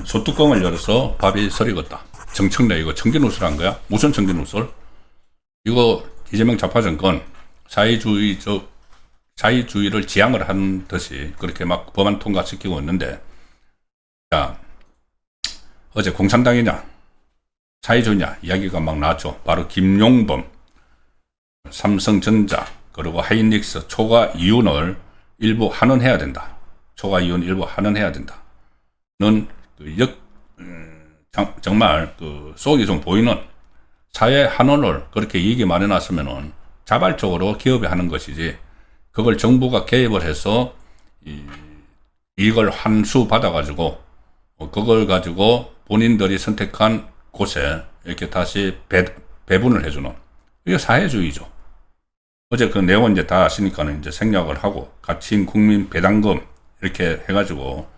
소뚜껑을 열어서 밥이 설익었다. 정청래 이거 청진우슬한 거야? 무슨 청진우슬? 이거 이재명 좌파 정권 사회주의를 지향을 한 듯이 그렇게 막 법안 통과시키고 있는데, 자, 어제 공산당이냐 사회주의냐 이야기가 막 나왔죠. 바로 김용범, 삼성전자, 그리고 하이닉스 초과 이윤을 일부 환원해야 된다. 초과 이윤 일부 환원해야 된다. 는 정말 속이 좀 보이는 사회 환원을 그렇게 얘기 마련했으면은 자발적으로 기업이 하는 것이지, 그걸 정부가 개입을 해서 이걸 환수 받아가지고 그걸 가지고 본인들이 선택한 곳에 이렇게 다시 배분을 해주는, 이게 사회주의죠. 어제 그 내용은 이제 다 아시니까는 이제 생략을 하고, 가치인 국민 배당금 이렇게 해가지고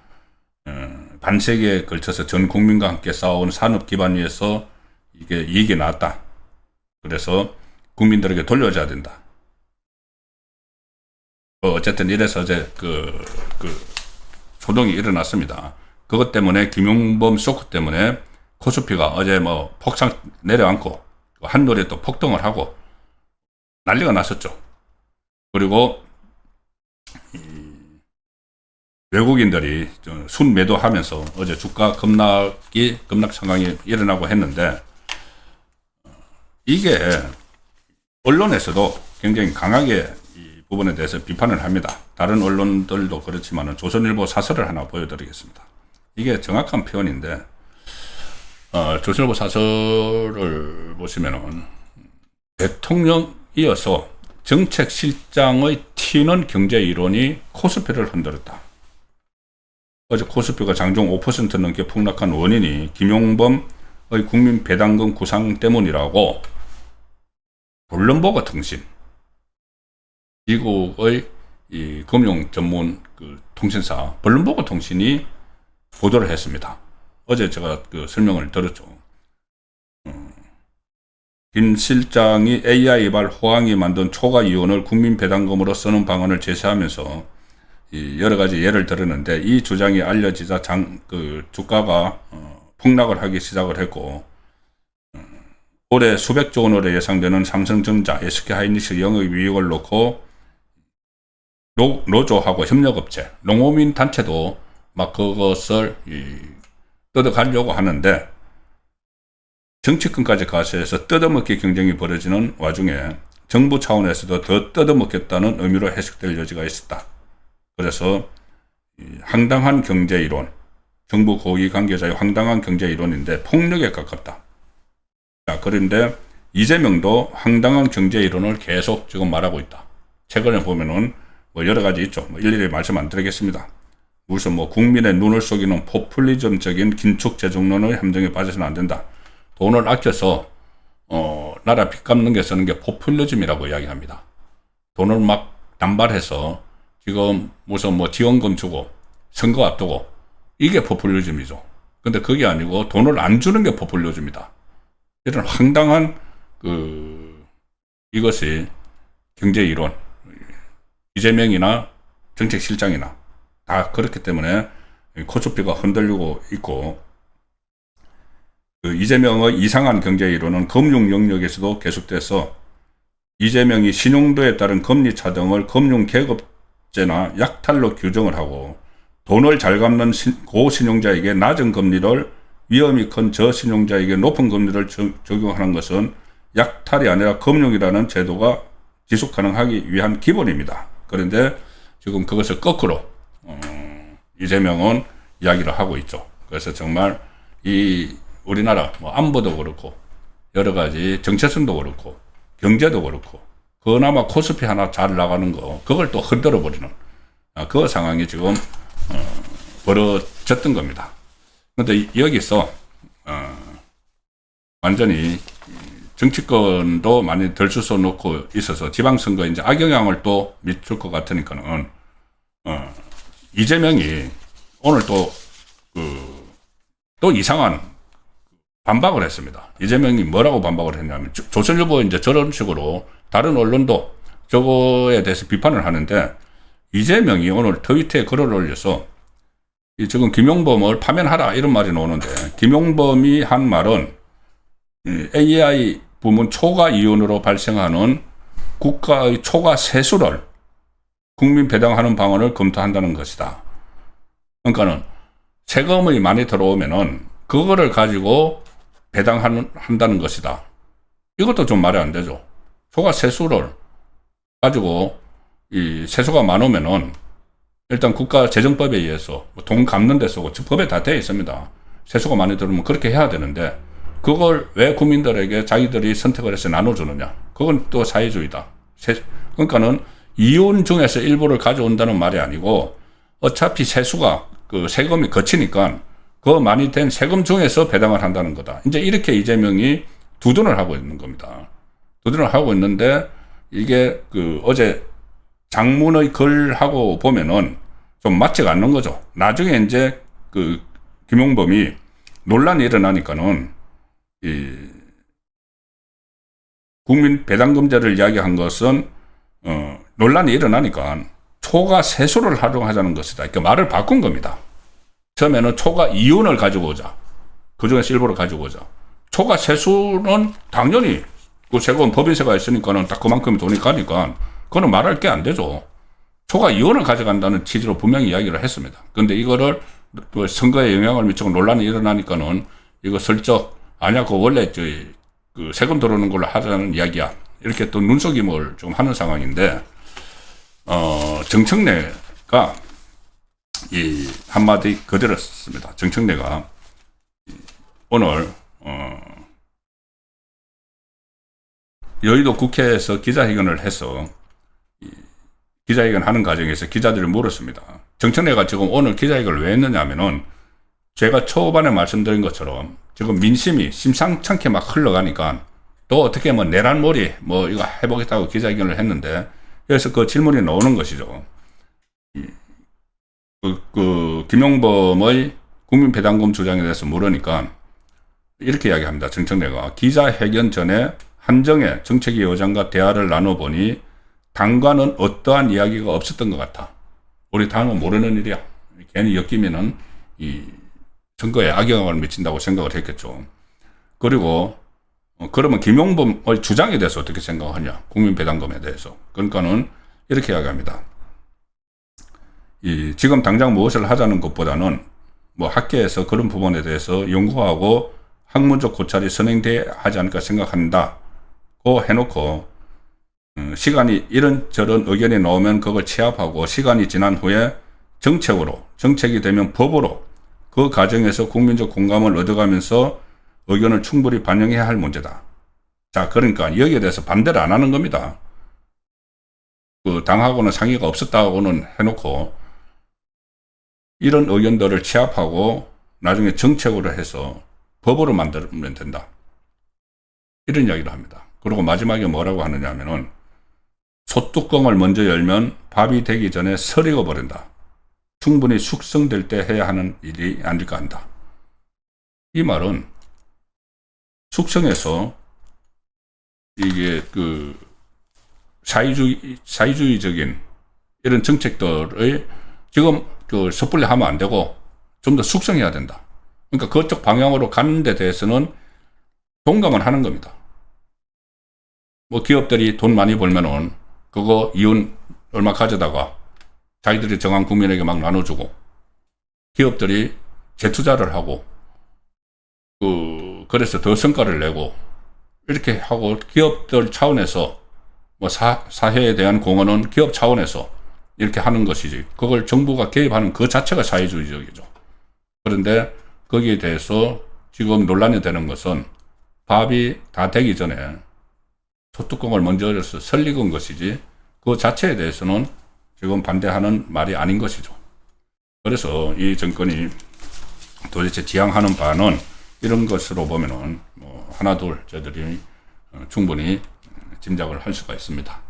반세기에 걸쳐서 전 국민과 함께 싸워온 산업 기반 위에서 이게 이익이 나왔다. 그래서 국민들에게 돌려줘야 된다. 어쨌든 이래서 어제 소동이 일어났습니다. 그것 때문에 김용범 쇼크 때문에 코스피가 어제 뭐 폭삭 내려앉고 한노래 또 폭등을 하고 난리가 났었죠. 그리고 외국인들이 순매도하면서 어제 주가 급락 상황이 일어나고 했는데, 이게 언론에서도 굉장히 강하게 이 부분에 대해서 비판을 합니다. 다른 언론들도 그렇지만 조선일보 사설을 하나 보여드리겠습니다. 이게 정확한 표현인데, 조선일보 사설을 보시면은 대통령이어서 정책실장의 튀는 경제이론이 코스피를 흔들었다. 어제 코스피가 장중 5% 넘게 폭락한 원인이 김용범의 국민 배당금 구상 때문이라고 블룸버그 통신, 미국의 이 금융 전문 통신사 블룸버그 통신이 보도를 했습니다. 어제 제가 설명을 들었죠. 김 실장이 AI 발 호황이 만든 초과 이윤을 국민 배당금으로 쓰는 방안을 제시하면서 여러 가지 예를 들었는데, 이 주장이 알려지자 주가가 폭락을 하기 시작을 했고, 올해 수백조 원으로 예상되는 삼성전자, SK하이닉스 영업 이익을 놓고 노조하고 협력업체, 농어민 단체도 막 그것을 뜯어가려고 하는데, 정치권까지 가세해서 뜯어먹기 경쟁이 벌어지는 와중에 정부 차원에서도 더 뜯어먹겠다는 의미로 해석될 여지가 있었다. 그래서 황당한 경제이론, 정부 고위 관계자의 황당한 경제이론인데 폭력에 가깝다. 자, 그런데 이재명도 황당한 경제이론을 계속 지금 말하고 있다. 최근에 보면은 뭐 여러 가지 있죠. 뭐 일일이 말씀 안 드리겠습니다. 무슨 뭐 국민의 눈을 속이는 포퓰리즘적인 긴축 재정론의 함정에 빠져서는 안 된다. 돈을 아껴서 나라 빚 갚는 게 쓰는 게 포퓰리즘이라고 이야기합니다. 돈을 막 남발해서 지금 무슨 뭐 지원금 주고 선거 앞두고, 이게 포퓰리즘이죠. 근데 그게 아니고 돈을 안 주는 게 포퓰리즘이다. 이런 황당한 이것이 경제이론, 이재명이나 정책실장이나 다 그렇기 때문에 코스피가 흔들리고 있고, 이재명의 이상한 경제이론은 금융 영역에서도 계속돼서 이재명이 신용도에 따른 금리 차등을 금융계급제나 약탈로 규정을 하고, 돈을 잘 갚는 고신용자에게 낮은 금리를, 위험이 큰 저신용자에게 높은 금리를 적용하는 것은 약탈이 아니라 금융이라는 제도가 지속 가능하기 위한 기본입니다. 그런데 지금 그것을 거꾸로 이재명은 이야기를 하고 있죠. 그래서 정말 이 우리나라 뭐 안보도 그렇고 여러 가지 정체성도 그렇고 경제도 그렇고 그나마 코스피 하나 잘 나가는 거, 그걸 또 흔들어 버리는 그 상황이 지금 벌어졌던 겁니다. 그런데 여기서 완전히 정치권도 많이 덜수서 놓고 있어서 지방선거에 이제 악영향을 또 미칠 것 같으니까는 이재명이 오늘 또 이상한 반박을 했습니다. 이재명이 뭐라고 반박을 했냐면, 조선일보 이제 저런 식으로 다른 언론도 저거에 대해서 비판을 하는데, 이재명이 오늘 트위터에 글을 올려서 지금 김용범을 파면하라 이런 말이 나오는데, 김용범이 한 말은 AI 부문 초과 이윤으로 발생하는 국가의 초과 세수를 국민 배당하는 방안을 검토한다는 것이다. 그러니까는 세금이 많이 들어오면은 그거를 가지고 배당한다는 것이다. 이것도 좀 말이 안 되죠. 초과 세수를 가지고 이 세수가 많으면은 일단 국가 재정법에 의해서 돈 갚는 데 쓰고 법에 다 되어 있습니다. 세수가 많이 들어오면 그렇게 해야 되는데 그걸 왜 국민들에게 자기들이 선택을 해서 나눠주느냐. 그건 또 사회주의다. 그러니까는 이윤 중에서 일부를 가져온다는 말이 아니고 어차피 세수가 그 세금이 거치니까 그 많이 된 세금 중에서 배당을 한다는 거다. 이제 이렇게 이재명이 두둔을 하고 있는 겁니다. 두둔을 하고 있는데 이게 그 어제 장문의 글하고 보면은 좀 맞지가 않는 거죠. 나중에 이제 그 김용범이 논란이 일어나니까는 이 국민 배당금제를 이야기한 것은 논란이 일어나니까 초과 세수를 활용하자는 것이다. 그러니까 말을 바꾼 겁니다. 처음에는 초과 이윤을 가지고 오자. 그 중에서 일부를 가지고 오자. 초과 세수는 당연히 그 세금 법인세가 있으니까는 딱 그만큼의 돈이 가니까 그거는 말할 게 안 되죠. 초과 이윤을 가져간다는 취지로 분명히 이야기를 했습니다. 그런데 이거를 선거에 영향을 미치고 논란이 일어나니까는 이거 슬쩍 아니야, 그 원래 그 세금 들어오는 걸로 하자는 이야기야. 이렇게 또 눈속임을 좀 하는 상황인데, 정청래가 이 한마디 그대로 썼습니다. 정청래가 오늘, 여의도 국회에서 기자회견을 해서 기자회견 하는 과정에서 기자들을 물었습니다. 정청래가 지금 오늘 기자회견을 왜 했느냐 하면은 제가 초반에 말씀드린 것처럼 지금 민심이 심상찮게 막 흘러가니까 또 어떻게 뭐 내란몰이 뭐 이거 해보겠다고 기자회견을 했는데 그래서 그 질문이 나오는 것이죠. 김용범의 국민배당금 주장에 대해서 물으니까 이렇게 이야기합니다. 정청래가 기자회견 전에 한정혜 정책위 의장과 대화를 나눠보니 당과는 어떠한 이야기가 없었던 것 같아. 우리 당은 모르는 일이야. 괜히 엮이면은 이 선거에 악영향을 미친다고 생각을 했겠죠. 그리고 그러면 김용범의 주장에 대해서 어떻게 생각하냐? 국민배당금에 대해서. 그러니까는 이렇게 이야기합니다. 지금 당장 무엇을 하자는 것보다는 뭐 학계에서 그런 부분에 대해서 연구하고 학문적 고찰이 선행돼야 하지 않을까 생각한다고 해놓고 시간이 이런저런 의견이 나오면 그걸 취합하고 시간이 지난 후에 정책이 되면 법으로 그 과정에서 국민적 공감을 얻어가면서 의견을 충분히 반영해야 할 문제다. 자, 그러니까 여기에 대해서 반대를 안 하는 겁니다. 그 당하고는 상의가 없었다고는 해놓고 이런 의견들을 취합하고 나중에 정책으로 해서 법으로 만들면 된다. 이런 이야기를 합니다. 그리고 마지막에 뭐라고 하느냐 하면은 소뚜껑을 먼저 열면 밥이 되기 전에 설익어 버린다. 충분히 숙성될 때 해야 하는 일이 아닐까 한다. 이 말은 숙성해서 이게 그 사회주의적인 이런 정책들의 지금 그 섣불리 하면 안 되고 좀 더 숙성해야 된다. 그러니까 그쪽 방향으로 가는 데 대해서는 동감을 하는 겁니다. 뭐 기업들이 돈 많이 벌면은 그거 이윤 얼마 가져다가 자기들이 정한 국민에게 막 나눠주고 기업들이 재투자를 하고 그래서 더 성과를 내고 이렇게 하고 기업들 차원에서 뭐 사회에 대한 공헌은 기업 차원에서 이렇게 하는 것이지 그걸 정부가 개입하는 그 자체가 사회주의적이죠. 그런데 거기에 대해서 지금 논란이 되는 것은 밥이 다 되기 전에 소뚜껑을 먼저 열어서 설익은 것이지 그 자체에 대해서는 지금 반대하는 말이 아닌 것이죠. 그래서 이 정권이 도대체 지향하는 바는 이런 것으로 보면은 뭐 하나 둘 저희들이 충분히 짐작을 할 수가 있습니다.